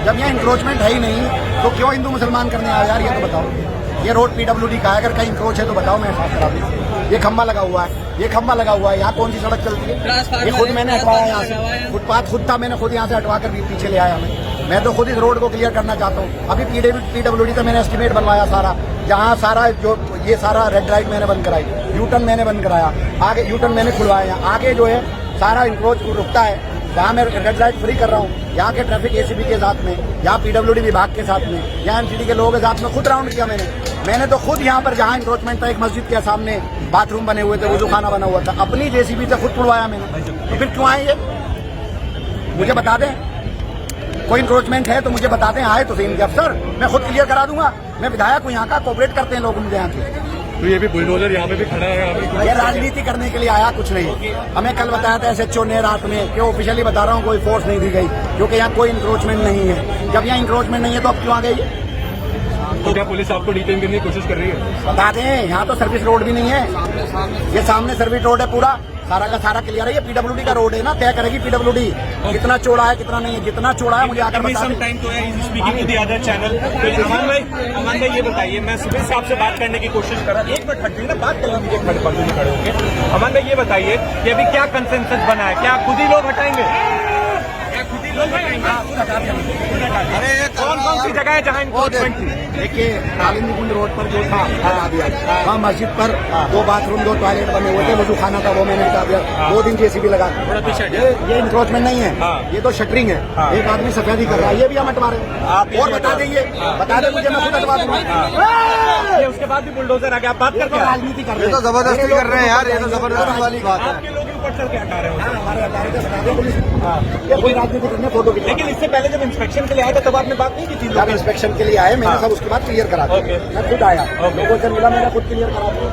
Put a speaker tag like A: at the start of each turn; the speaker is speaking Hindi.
A: जब यहाँ इंक्रोचमेंट है ही नहीं तो क्यों हिंदू मुसलमान करने आए यार, ये तो बताओ। ये रोड पीडब्ल्यूडी का है, अगर कहीं इंक्रोच है तो बताओ, मैं साफ करा दूँ। ये खंबा लगा हुआ है, ये खंबा लगा हुआ है, यहाँ कौन सी सड़क चलती है? ये खुद मैंने हटवाया यहाँ से, फुटपाथ खुद था, मैंने खुद यहाँ से हटवा कर पीछे ले आया। मैं तो खुद इस रोड को क्लियर करना चाहता हूँ। अभी पीडब्ल्यूडी का मैंने एस्टीमेट बनवाया सारा, जहाँ सारा जो ये सारा रेड लाइट मैंने बंद कराई, यूटर्न मैंने बंद कराया, आगे यूटर्न मैंने खुलवाया, आगे जो है सारा इंक्रोच रुकता है, जहाँ मैं रेड लाइट फ्री कर रहा हूँ, यहाँ के ट्रैफिक एसीबी के साथ में, यहाँ पीडब्ल्यूडी विभाग के साथ में, यहाँ एमसीडी के लोगों के साथ में खुद राउंड किया मैंने तो खुद यहाँ पर जहाँ इंक्रोचमेंट था, एक मस्जिद के सामने बाथरूम बने हुए थे, वुजू खाना बना हुआ था, अपनी जेसीबी से खुद खुलवाया मैंने। तो फिर क्यों आए ये? मुझे बता दें, कोई इंक्रोचमेंट है तो मुझे बता दें, आए तो सही अफसर, मैं खुद क्लियर करा दूंगा। मैं विधायक हूँ यहाँ का, कोऑपरेट करते हैं लोग मुझे यहाँ के।
B: तो ये भी बुलडोजर यहाँ पे भी खड़ा है,
A: ये राजनीति करने के लिए आया, कुछ नहीं। हमें कल बताया था एसएचओ ने रात में, क्यों ऑफिशियली बता रहा हूँ, कोई फोर्स नहीं दी गई, क्योंकि यहाँ कोई इंक्रोचमेंट नहीं है। जब यहाँ इंक्रोचमेंट नहीं है तो अब क्यों आ गई?
B: तो क्या पुलिस आपको डिटेन करने की कोशिश कर रही है?
A: बता दें, यहाँ तो सर्विस रोड भी नहीं है, ये सामने सर्विस रोड है, पूरा सारा का सारा क्लियर है। ये पीडब्ल्यूडी का रोड है ना, तय करेगी पीडब्ल्यूडी कितना चौड़ा है कितना नहीं है। जितना चौड़ा है मुझे आकर बता दें।
C: अमान भाई ये बताइए, मैं सुबह से आपसे बात करने की कोशिश कर रहा हूँ, एक मिनट हट ना, बात करें मुझे खड़े होंगे। अमान भाई ये बताइए कि अभी क्या कंसेंसस बना है, क्या खुद ही लोग हटाएंगे? अरे कौन कौन सी जगह है जहाँ इंक्रोचमेंट थी?
A: देखिए, कालिंदी कुंड रोड पर जो था हटा दिया, वहाँ मस्जिद पर 2 बाथरूम 2 टॉयलेट बने हुए थे, वजू खाना था, वो मैंने हटा दिया। 2 दिन जेसीबी लगा। ये इंक्रोचमेंट नहीं है, ये तो शटरिंग है। एक आदमी सफेदी कर रहा है, ये भी हम हटवा रहे हैं। और बता देंगे, बता दें मुझे, मैं खुद हटवा दूंगा।
C: उसके बाद भी बुलडोजर आ गया, आप बात करके
A: राजनीति कर रहे हैं,
D: तो जबरदस्ती कर रहे हैं यार, ये तो जबरदस्ती वाली बात है।
C: आपके लोग ऊपर चल के हटा रहे हो।
A: हमारे ये कोई राजनीति करने फोटो की।
C: लेकिन इससे पहले जब इंस्पेक्शन के लिए आए थे तब आपने बात नहीं की थी?
A: जब इंस्पेक्शन के लिए आए मैंने सब उसके बाद क्लियर करा दिया। मैं खुद आया, लोगों से मिला, मैंने खुद क्लियर करा दिया।